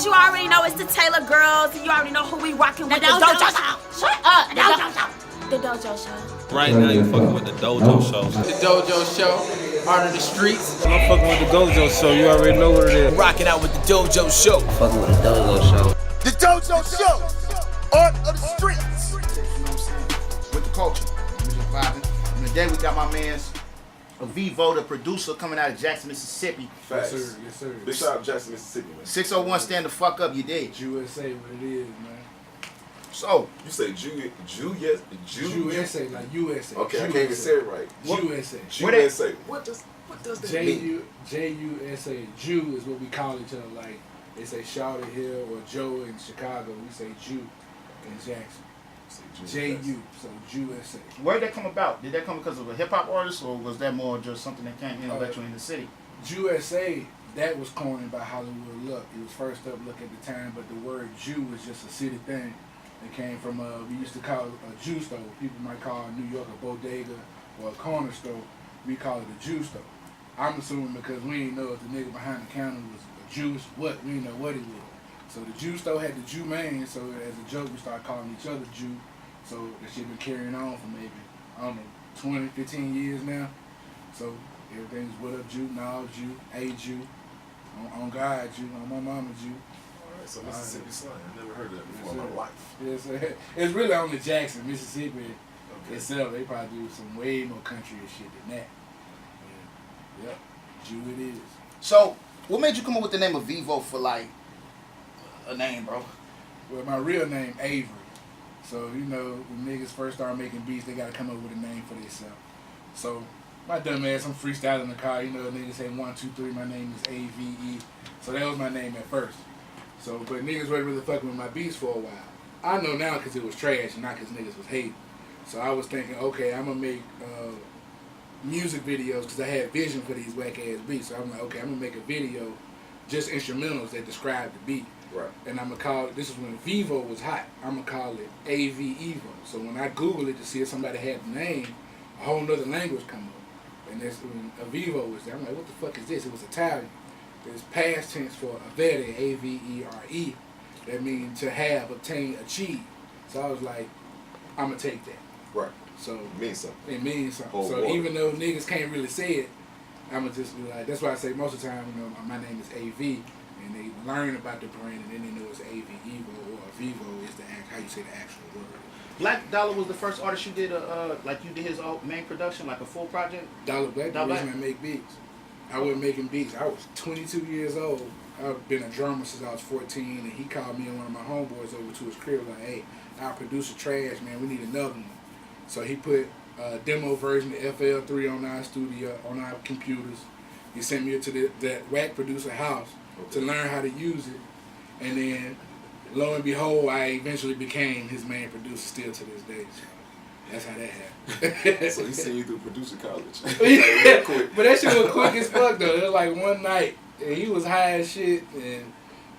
you already know it's the Taylor girls, and you already know who we rocking with. The Dojo Sho. Shut up. The Dojo Sho. The Dojo Show. Right now you fucking with the Dojo Sho. The Dojo Sho. Art of the streets. I'm fucking with the Dojo Sho. You already know what it is. Rocking out with the Dojo Sho. Fucking with the Dojo Sho. The Dojo Sho. Art of the streets. You know what I'm saying? With the culture. We just vibing. And today we got my man's Avevo The Producer coming out of Jackson, Mississippi. Facts. Yes, sir. Yes, sir. Big shout out to Jackson, Mississippi, man. 601 stand the fuck up, you dig? USA, what it is, man. So, You say Jew, USA, like USA. Okay, I can't even say it right. USA. USA. What does that mean? J-U-S-A. Jew is what we call each other. Like, they say Shawty here or Joe in Chicago. We say Jew in Jackson. J-U, so USA. where did that come about? Did that come because of a hip hop artist, or was that more just something that came intellectually in the city? USA, that was coined by Hollywood Look. It was first up Look at the time, but the word Jew was just a city thing. It came from, we used to call it a Jew store. People might call New York a bodega or a corner store. We call it a Jew store. I'm assuming because we didn't know if the nigga behind the counter was a Jewish what. We didn't know what he was. So the Jew store had the Jew man, so as a joke we started calling each other Jew. So that shit been carrying on for maybe, I don't know, 20, 15 years now. So everything's what up Jew, nah Jew, a Jew, on God Jew, on my mama Jew. Alright, so Mississippi slang. I never heard that before in my life. Yes, it's really only Jackson, Mississippi itself. They probably do some way more country and shit than that. Yeah, yep, Jew it is. So, what made you come up with the name Avevo for like a name, bro? Well, my real name Avery. So, you know, when niggas first start making beats, they gotta come up with a name for themselves. So, my dumb ass, I'm freestyling in the car, you know, niggas say 1, 2, 3, my name is AVE. So that was my name at first. So, but niggas wasn't really fucking with my beats for a while. I know now because it was trash and not because niggas was hating. So I was thinking, okay, I'm gonna make music videos because I had vision for these whack ass beats. So I'm like, okay, I'm gonna make a video, just instrumentals that describe the beat. Right. And I'm gonna call it, this is when Vevo was hot, I'm gonna call it Avevo. So when I Google it to see if somebody had the name, a whole nother language come up. And that's when Avevo was there. I'm like, what the fuck is this? It was Italian. It's past tense for avere, A-V-E-R-E. That means to have, obtain, achieve. So I was like, I'm gonna take that. Right. So It means something. it means something. Oh, so boy. even though niggas can't really say it, I'ma just be like, that's why I say most of the time, you know, my name is AV. And they learn about the brand and then they know it's Avevo or Avevo is the how you say the actual word. Black Dollar was the first artist you did like you did his main production, like a full project? Dolla Black, the Dolla reason Black. I make beats. I wasn't making beats. I was 22 years old. I've been a drummer since I was 14, and he called me and one of my homeboys over to his crib like, hey, our producer trash, man, we need another one. So he put a demo version of FL3 on our studio, on our computers. He sent me to that whack producer house to learn how to use it. And then, lo and behold, I eventually became his main producer still to this day. So that's how that happened. So he sent you through producer college. Yeah, Real quick. but that shit was quick as fuck though. It was like one night, and he was high as shit, and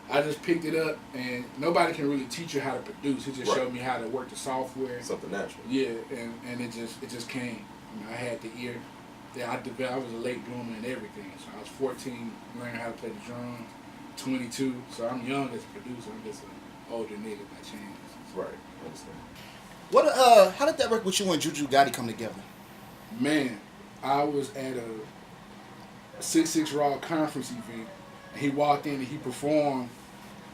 I just picked it up, and nobody can really teach you how to produce. He just showed me how to work the software. Something natural. Yeah, and it just came. You know, I had the ear. Yeah, I was a late bloomer and everything. So I was 14, learning how to play the drums. 22, so I'm young as a producer. I'm just an older nigga by chance. Right. Understand. What how did that work with you and Ju Gotti come together? Man, I was at a 6-6 Raw conference event. And he walked in and he performed,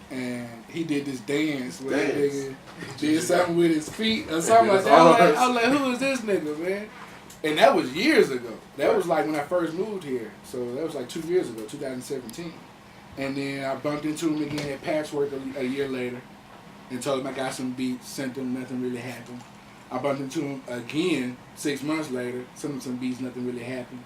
and he did this dance where that nigga did something with his feet or something like that. I was like, who is this nigga, man? And that was years ago. That was like when I first moved here. So that was like 2 years ago, 2017. And then I bumped into him again at Patchwork a year later and told him I got some beats, sent him, nothing really happened. I bumped into him again 6 months later, sent him some beats, nothing really happened.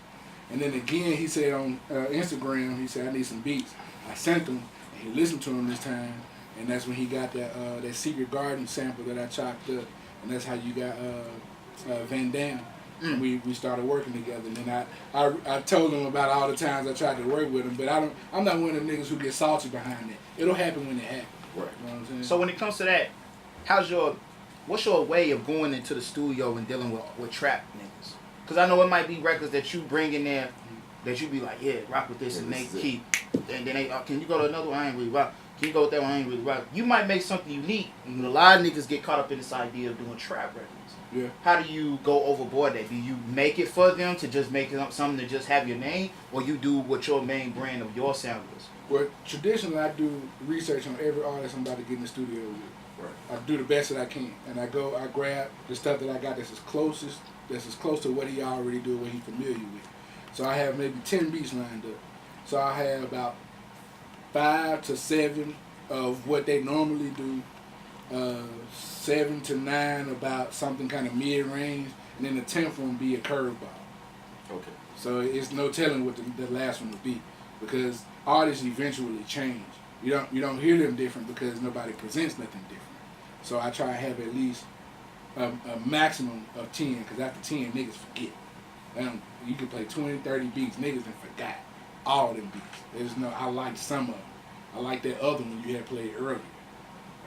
And then again, he said on Instagram, he said, I need some beats. I sent him, and he listened to him this time, and that's when he got that Secret Garden sample that I chopped up, and that's how you got Van Damme. And we started working together, and then I told him about all the times I tried to work with him, but I'm not one of them niggas who get salty behind it. It'll happen when it happens. Right. You know what I'm saying? So when it comes to that, what's your way of going into the studio and dealing with trap niggas? Because I know it might be records that you bring in there that you be like, yeah, rock with this, and they this is keep, and then they, can you go to another one? I ain't really rock. Can you go with that one? I ain't really rock. You might make something unique. And a lot of niggas get caught up in this idea of doing trap records. Yeah. How do you go overboard that? Do you make it for them to just make it up something to just have your name, or you do what your main brand of your sound is? Well, traditionally I do research on every artist I'm about to get in the studio with. Right. I do the best that I can, and I grab the stuff that I got that's as close to what he already do, what he's familiar with. So I have maybe 10 beats lined up. So I have about 5 to 7 of what they normally do, 7 to 9 about something kind of mid-range, and then the 10th one be a curveball. Okay. So it's no telling what the last one will be, because artists eventually change. You don't hear them different because nobody presents nothing different. So I try to have at least a maximum of 10, because after 10 niggas forget. You can play 20, 30 beats, niggas done forgot all them beats. There's no, I like some of them. I like that other one you had played earlier.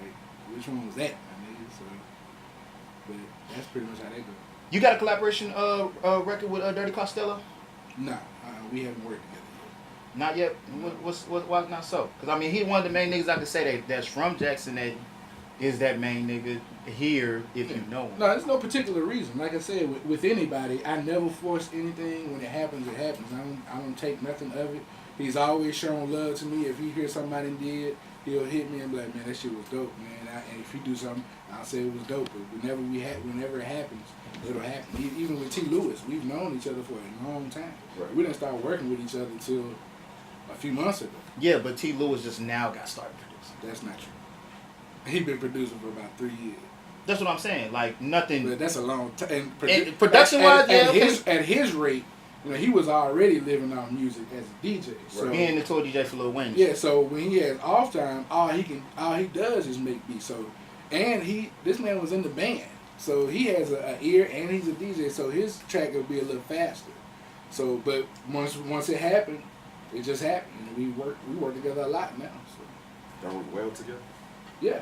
Like, which one was that, my nigga? So, but that's pretty much how they go. You got a collaboration record with Dirty Costello? Nah, we haven't worked together yet. Not yet. Why not so? Because I mean, he one of the main niggas I could say that's from Jackson that is that main nigga here if you know him. No, there's no particular reason. Like I said, with anybody, I never force anything. When it happens, it happens. I don't take nothing of it. He's always shown love to me. If he hears somebody did, he'll hit me and be like, man, that shit was dope, man. And if he do something, I'll say it was dope. But whenever it happens, it'll happen. Even with T. Lewis, we've known each other for a long time. Right. We didn't start working with each other until a few months ago. Yeah, but T. Lewis just now got started producing. That's not true. He been producing for about 3 years. That's what I'm saying. Like nothing. But that's a long time. And production-wise, at his rate, you know, he was already living off music as a DJ. So being the tour DJ for Lil Wayne. Yeah, so when he has off time, all he does is make beats. So, and this man was in the band, so he has an ear and he's a DJ. So his track will be a little faster. So, but once it happened, it just happened. And we work together a lot now. So. Y'all work well together. Yeah.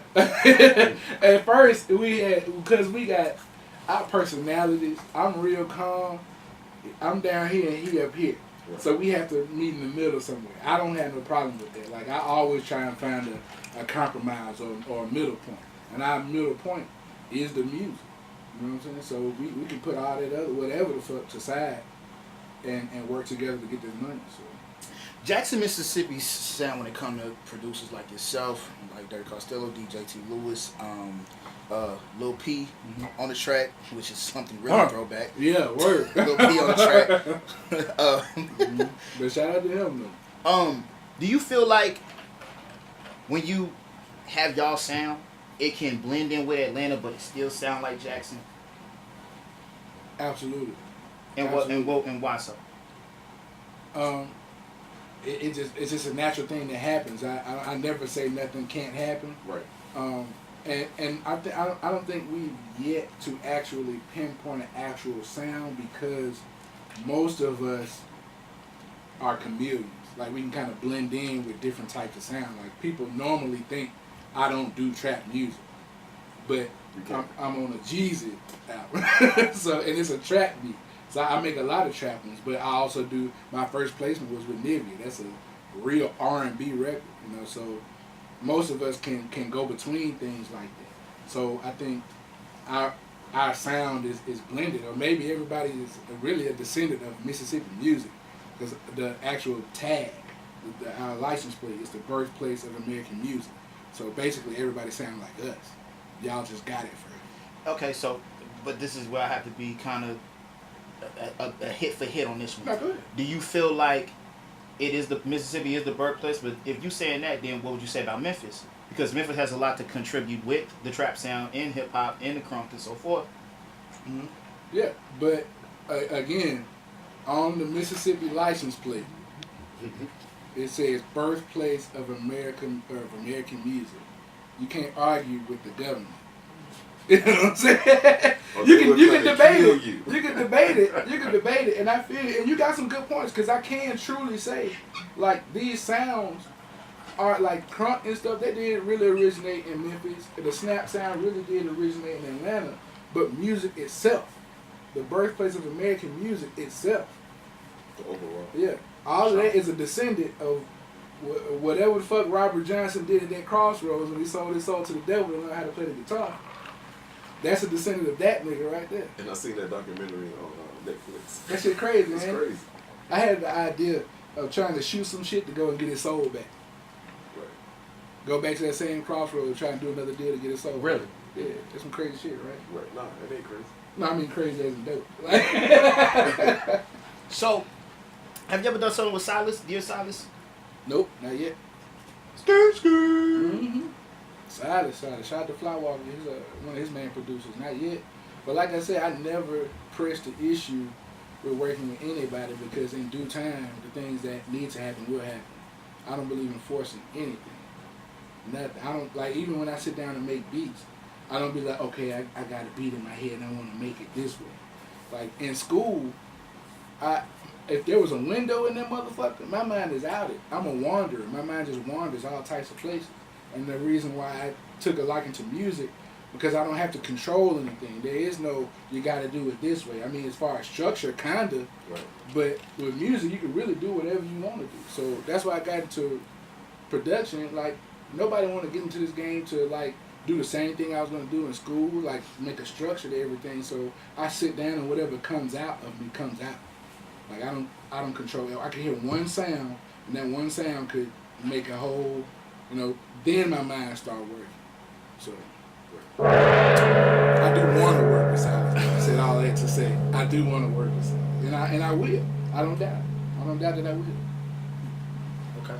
At first, because we got our personalities. I'm real calm. I'm down here and he up here. Right. So we have to meet in the middle somewhere. I don't have no problem with that. Like, I always try and find a compromise or a middle point. And our middle point is the music. You know what I'm saying? So we can put all that other, whatever the fuck, to side and work together to get this money. So. Jackson, Mississippi's sound when it comes to producers like yourself, like Dirty Costello, DJ T. Lewis, Lil P on the track, which is something really throwback. Yeah, word. Lil P on the track. But shout out to him though. Do you feel like when you have y'all sound, it can blend in with Atlanta, but it still sound like Jackson? Absolutely. And why so? It's just a natural thing that happens. I never say nothing can't happen. Right. And I don't think we've yet to actually pinpoint an actual sound, because most of us are chameleons. Like, we can kind of blend in with different types of sound. Like, people normally think I don't do trap music, but I'm on a Jeezy album. So, and it's a trap beat. So I make a lot of trap ones, but I also do, my first placement was with Nivea. That's a real R&B record, you know. So most of us can go between things like that. So I think our sound is blended, or maybe everybody is really a descendant of Mississippi music, because the actual tag, our license plate, is the birthplace of American music. So basically everybody sounds like us. Y'all just got it first. Okay, so, but this is where I have to be kind of a hit for hit on this one. Not good. Do you feel like Mississippi is the birthplace? But if you saying that, then what would you say about Memphis? Because Memphis has a lot to contribute with the trap sound in hip hop, in the crunk and so forth. Mm-hmm. Yeah, but again, on the Mississippi license plate, it says birthplace of American music. You can't argue with the government. You know what I'm saying? You can debate it. You can debate it. And I feel it. And you got some good points, because I can truly say, like, these sounds are like crunk and stuff. They did really originate in Memphis. The snap sound really did originate in Atlanta. But music itself, the birthplace of American music itself, The overall. Yeah. All of that is a descendant of whatever the fuck Robert Johnson did at that crossroads when he sold his soul to the devil and learned how to play the guitar. That's a descendant of that nigga right there. And I seen that documentary on Netflix. That shit crazy, man. It's crazy. I had the idea of trying to shoot some shit to go and get his soul back. Right. Go back to that same crossroads, try and do another deal to get his soul Really? back. Yeah, that's some crazy shit, right? Right. Nah, that ain't crazy. No, I mean crazy as in dope. So, have you ever done something with Silas, Dear Silas? Nope, not yet. Skirt. Mm-hmm. Silas. Shout out to Flywalker. He's one of his main producers. Not yet. But like I said, I never pressed the issue with working with anybody because in due time, the things that need to happen will happen. I don't believe in forcing anything. Nothing. I don't, like, even when I sit down and make beats, I don't be like, okay, I got a beat in my head and I want to make it this way. Like, in school, if there was a window in that motherfucker, my mind is out it. I'm a wanderer. My mind just wanders all types of places. And the reason why I took a liking to music, because I don't have to control anything. There is no, you got to do it this way. I mean, as far as structure, kind of. Right. But with music, you can really do whatever you want to do. So that's why I got into production. Like, nobody want to get into this game to, like, do the same thing I was going to do in school, like, make a structure to everything. So I sit down and whatever comes out of me comes out. Like, I don't control it. I can hear one sound, and that one sound could make a whole, then my mind start working. So I do want to work with Silas. I said all that to say I do want to work with Silas, and I will. I don't doubt. I don't doubt that I will. Okay.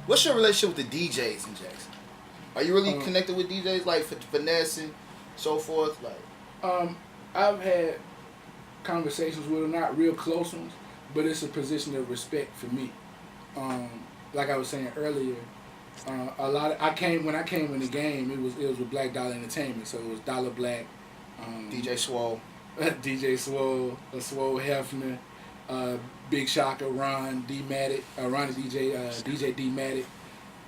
What's your relationship with the DJs in Jackson? Are you really connected with DJs like Finesse and so forth? Like, I've had conversations with them, not real close ones, but it's a position of respect for me. Like I was saying earlier, when I came in the game, it was with Black Dollar Entertainment, so it was Dolla Black, DJ Swole, DJ Swole, Swole Hefner, Big Shocker, Ron D-Matic, Ron DJ D-Matic,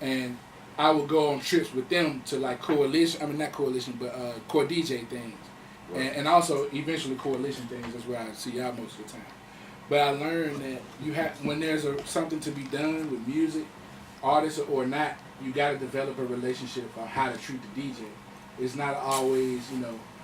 and I would go on trips with them to like core DJ things. Right. And also eventually coalition things. That's where I see y'all most of the time. But I learned that when there's something to be done with music, artists or not, you got to develop a relationship on how to treat the DJ. It's not always,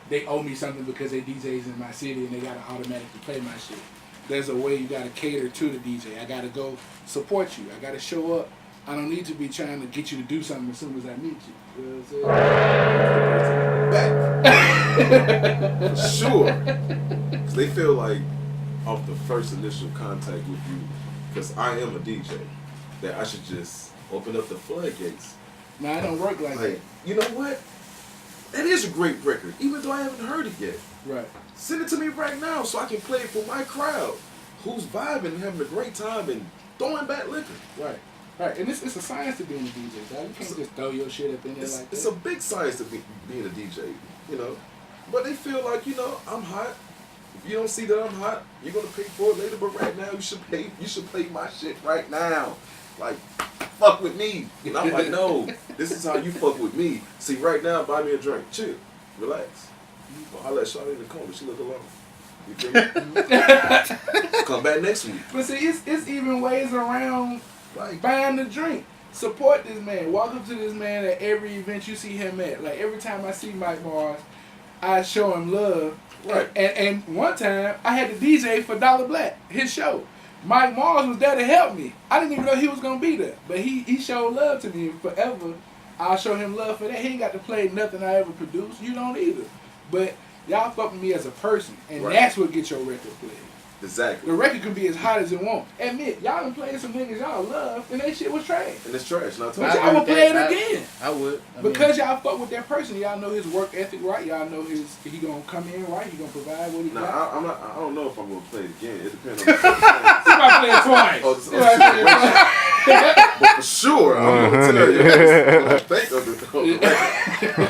they owe me something because they DJs in my city and they got to automatically play my shit. There's a way you got to cater to the DJ. I got to go support you. I got to show up. I don't need to be trying to get you to do something as soon as I meet you. You know what I'm saying? For sure. Because they feel like off the first initial contact with you, because I am a DJ, that I should just open up the floodgates. No, I don't work like that. You know what? That is a great record, even though I haven't heard it yet. Right. Send it to me right now so I can play it for my crowd, who's vibing and having a great time and throwing back liquor. Right. Right, and it's a science to being a DJ, dog. You can't just throw your shit up in there like that. It's a big science to being a DJ, But they feel like, I'm hot. If you don't see that I'm hot, you're gonna pay for it later. But right now, you should play my shit right now. Like, fuck with me. And I'm like, no, this is how you fuck with me. See, right now, buy me a drink. Chill. Relax. I'll let Shawty in the corner. She look alone. You feel me? Come back next week. But see, it's even ways around. Like, buying the drink. Support this man. Walk up to this man at every event you see him at. Like, every time I see Mike Mars, I show him love. Right. And one time, I had the DJ for Dolla Black, his show. Mike Mars was there to help me. I didn't even know he was going to be there. But he showed love to me. Forever, I'll show him love for that. He ain't got to play nothing I ever produced. You don't either. But y'all fuck with me as a person. And that's what gets your record played. Exactly. The record can be as hot as it wants. Admit, y'all done played some niggas y'all love, and that shit was trash. And it's trash. Not but y'all would play it again. I would. Because y'all fuck with that person. Y'all know his work ethic right. Y'all know he gonna come in right. He gonna provide what he got. I don't know if I'm gonna play it again. It depends on the You might play it twice. But for sure, I'm gonna tell you what I think of the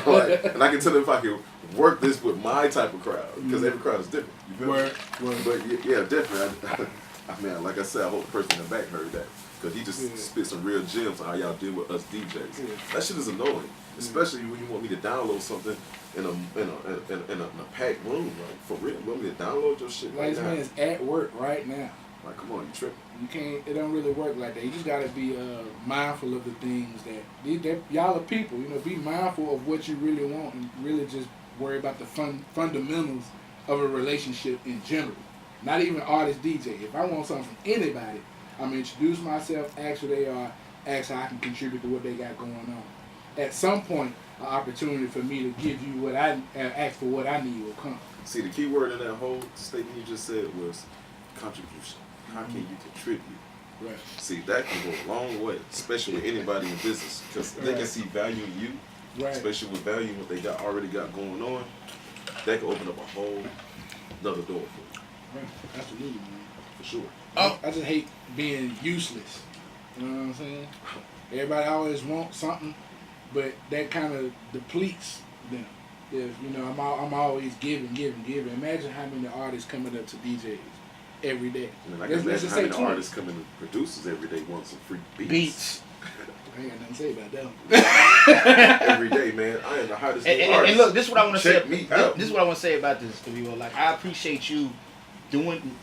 record. And I can tell you if I can work this with my type of crowd, because every crowd is different. You feel me? But yeah, definitely. I mean, like I said, I hope the person in the back heard that, because he just spit some real gems on how y'all deal with us DJs. That shit is annoying, especially when you want me to download something in a packed room, like for real. You want me to download your shit Like right this now? man is at work right now. Like, come on, you tripping. You can't. It don't really work like that. You just gotta be mindful of the things that y'all are people. You know, be mindful of what you really want and really just worry about the fundamentals of a relationship in general. Not even artist DJ. If I want something from anybody, I'm gonna introduce myself, ask who they are, ask how I can contribute to what they got going on. At some point, an opportunity for me to give you what I ask for, what I need will come. See, the key word in that whole statement you just said was contribution. How can you contribute? Right. See, that can go a long way, especially with anybody in business, because they can see value in you, Right. especially with value in what they already got going on. That can open up a whole another door for you. Right. Absolutely, man. For sure. I just hate being useless. You know what I'm saying? Everybody always wants something, but that kind of depletes them. If you know, I'm always giving. Imagine how many artists coming up to DJs every day. And I can imagine how many artists coming to producers every day want some free beats. I ain't got nothing to say about that. Every day, man. I am the hottest artist. And look, this is what I want to say. Check me out. This is what I want to say about this, Avevo. Like, I appreciate you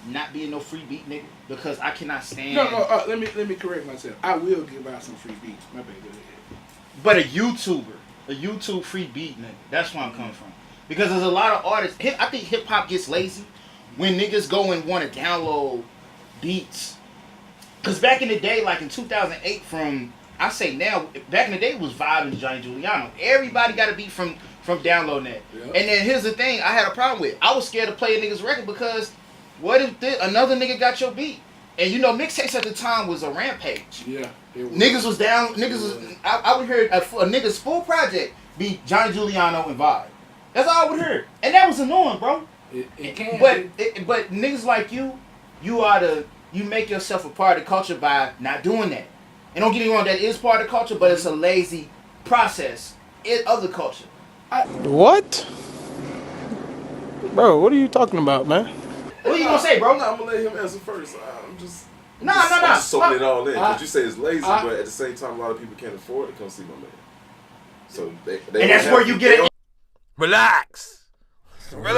not being no free beat nigga, because I cannot stand. No. Let me correct myself. I will give out some free beats. My bad. Go ahead. But a YouTube free beat nigga. That's where I'm coming from. Because there's a lot of artists. I think hip hop gets lazy when niggas go and want to download beats. Because back in the day, like in 2008, back in the day it was Vibe and Johnny Giuliano. Everybody got a beat from downloading that. Yep. And then here's the thing I had a problem with. I was scared to play a nigga's record because what if another nigga got your beat? And you know, mixtapes at the time was a rampage. Yeah. Niggas was down. I would hear a nigga's full project be Johnny Giuliano and Vibe. That's all I would hear. And that was annoying, bro. It can. But niggas like you make yourself a part of the culture by not doing that. And don't get me wrong, that is part of the culture, but it's a lazy process of the culture. What? Bro, what are you talking about, man? What are you gonna say, bro? I'm gonna let him answer first. I'm just No. soaking it all in. Because you say it's lazy, but at the same time, a lot of people can't afford to come see my man. So they and that's where you get it. Relax. Well,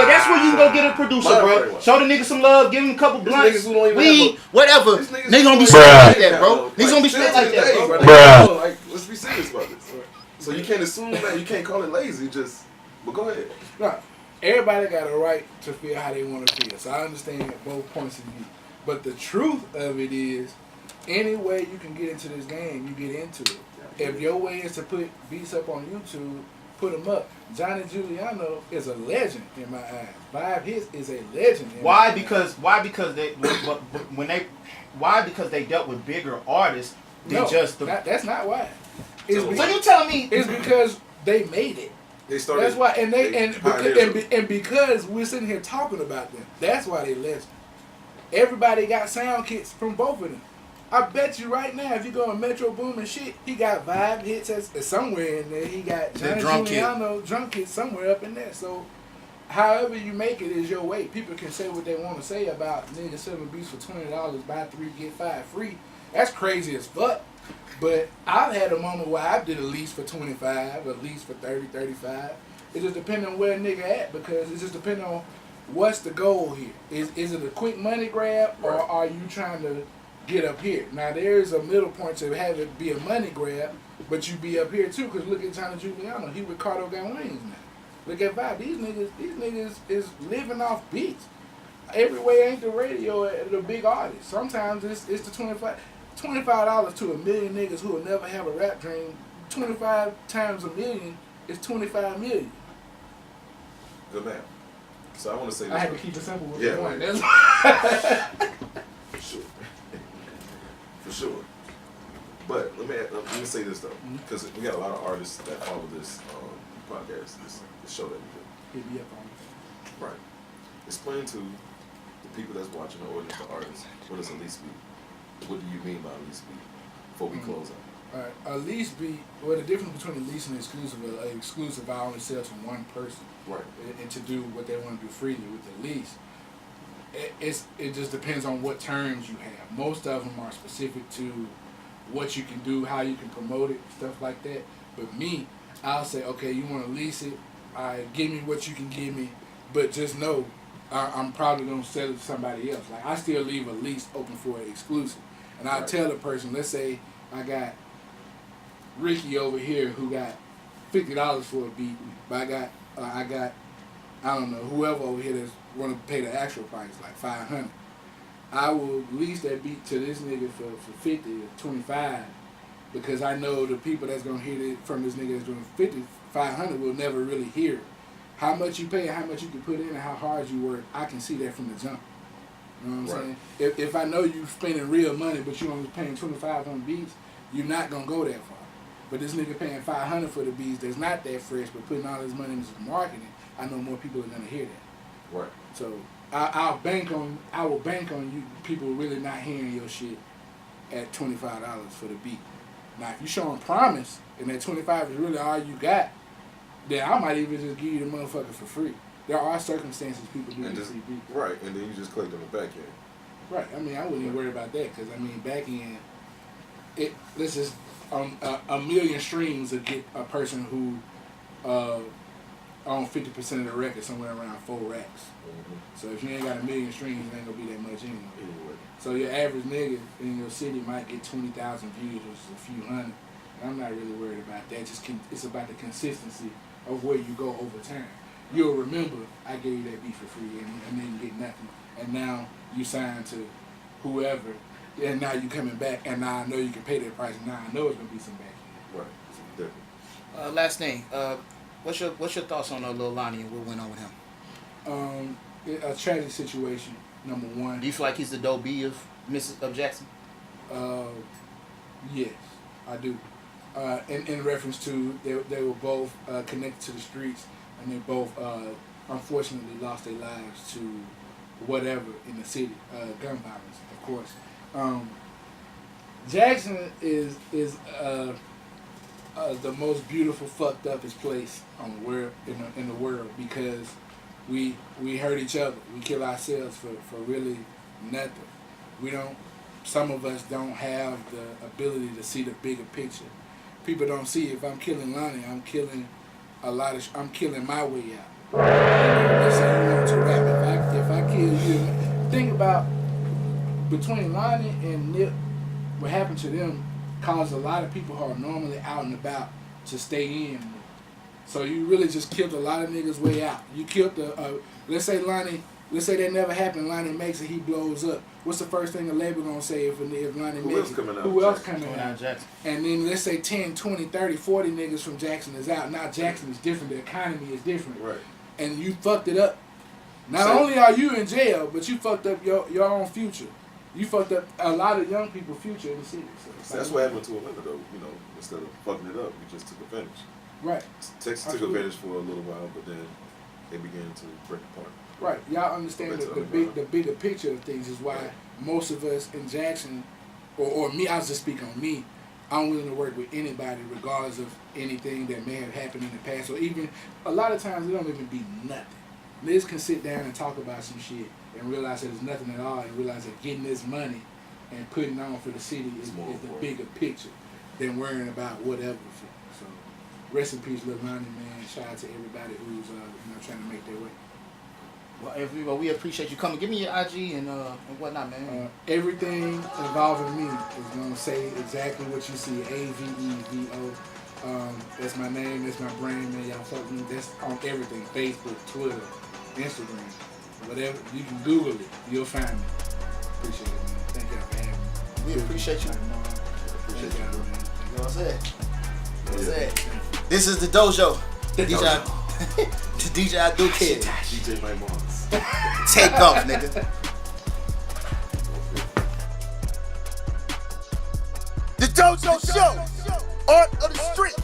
that's where you can go get a producer, bro. Show the niggas some love, give them a couple blunts, weed, whatever. Niggas gonna be straight like that, bro. Niggas gonna be straight like that, bro. Like, let's be serious about this. So you can't assume that, you can't call it lazy. But go ahead. No, everybody got a right to feel how they want to feel. So I understand both points of view. But the truth of it is, any way you can get into this game, you get into it. If your way is to put beats up on YouTube, put them up. Johnny Giuliano is a legend in my eyes. Vibe Hits is a legend. Why? Because they dealt with bigger artists than that's not why. So you telling me it's because they made it. They started. That's why, and because we're sitting here talking about them, that's why they legend. Everybody got sound kits from both of them. I bet you right now, if you go on Metro Boom and shit, he got Vibe Hits somewhere in there. He got Johnny Giuliano drum kit somewhere up in there. So, however you make it is your way. People can say what they want to say about niggas selling beats for $20, buy 3 get 5 free. That's crazy as fuck. But I've had a moment where I did a lease for 25, a lease for 30, 35. It just depends on where a nigga at, because it just depends on what's the goal here. Is it a quick money grab, or are you trying to get up here? Now there is a middle point to have it be a money grab, but you be up here too. Cause look at Johnny Giuliano, he with Cardo got wings now. Look at Vibe, these niggas is living off beats. Everywhere ain't the radio the big artist. Sometimes it's the $25 to a million niggas who will never have a rap dream. 25 times a million is 25 million. Good man. So I want to say this. I had to keep it simple with the point. For sure. For sure. But let me say this though, because we got a lot of artists that follow this podcast, this show that we do. Hit me up on it. Right. Explain to the people that's watching, or just the artists, what is a lease beat? What do you mean by a lease beat? Before we close out. Alright, a lease beat, well, the difference between a lease and exclusive, I only sell to one person. Right. And to do what they want to do freely with the lease. It just depends on what terms you have. Most of them are specific to what you can do, how you can promote it, stuff like that. But me, I'll say, okay, you want to lease it? All right, give me what you can give me, but just know I'm probably gonna sell it to somebody else. Like I still leave a lease open for an exclusive, and I'll tell the person, let's say I got Ricky over here who got $50 for a beat, but I got I don't know, whoever over here that's want to pay the actual price, like $500. I will lease that beat to this nigga for 50 or 25, because I know the people that's gonna hear it from this nigga that's doing 50, 500 will never really hear it. How much you pay, how much you can put in, and how hard you work, I can see that from the jump. You know what I'm saying? If I know you spending real money, but you only paying 25 on beats, you're not gonna go that far. But this nigga paying 500 for the beats that's not that fresh, but putting all his money into marketing, I know more people are gonna hear that. Right. So I will bank on you people really not hearing your shit at $25 for the beat. Now if you showing promise and that 25 is really all you got, then I might even just give you the motherfucker for free. There are circumstances people do this free beats. Right, and then you just collect on the back end. Right. I mean, I wouldn't even worry about that, because I mean, back end, this is a million streams to get a person who own 50% of the record, somewhere around 4 racks. Mm-hmm. So if you ain't got a million streams, it ain't gonna be that much anyway. So your average nigga in your city might get 20,000 views, which is a few hundred. I'm not really worried about that. It's about the consistency of where you go over time. You'll remember I gave you that beat for free and then you get nothing. And now you signed to whoever, and now you coming back, and now I know you can pay that price, and now I know it's gonna be some back end. Right. Definitely. Last thing. What's your thoughts on Lil Lonnie and what went on with him? A tragic situation, number one. Do you feel like he's the Doe B of Jackson? Yes, I do. In reference to they were both connected to the streets, and they both unfortunately lost their lives to whatever in the city, gun violence, of course. Jackson is the most beautiful, fucked upest place on the world in the world, because we hurt each other. We kill ourselves for really nothing. Some of us don't have the ability to see the bigger picture. People don't see, if I'm killing Lonnie, I'm killing I'm killing my way out. Let's say you want to rap. If I kill you, think about between Lonnie and Nip, what happened to them caused a lot of people who are normally out and about to stay in. So you really just killed a lot of niggas' way out. You killed let's say that never happened, Lonnie makes it, he blows up. What's the first thing the label gonna say if Lonnie makes it? Who else coming out? Jackson. And then let's say 10, 20, 30, 40 niggas from Jackson is out. Now Jackson is different, the economy is different. Right. And you fucked it up. Not only are you in jail, but you fucked up your own future. You fucked up a lot of young people's future in the city. So that's what happened to Atlanta, though. You know, instead of fucking it up, you just took advantage. Right. Texas took advantage for a little while, but then they began to break apart. Right. Y'all understand the bigger picture of things is why most of us in Jackson, or me, I'll just speak on me, I'm willing to work with anybody regardless of anything that may have happened in the past, or even a lot of times it don't even be nothing. Niggas can sit down and talk about some shit and realize that it's nothing at all, and realize that getting this money and putting on for the city is the bigger picture than worrying about whatever. So rest in peace, Lil Lonnie, man. Shout out to everybody who's trying to make their way. Well, we appreciate you coming. Give me your IG and whatnot, man. Everything involving me is gonna say exactly what you see. AvevoThe. That's my name. That's my brand, man. Y'all fuck me. That's on everything: Facebook, Twitter, Instagram, whatever. You can Google it. You'll find me. Appreciate it, man. Thank y'all for having me. We appreciate you. Appreciate y'all, man. You know what I'm saying? This is the Dojo. The DJ I do kid. DJ Mike Mons. Take off, nigga. The Dojo Show. Art of the street.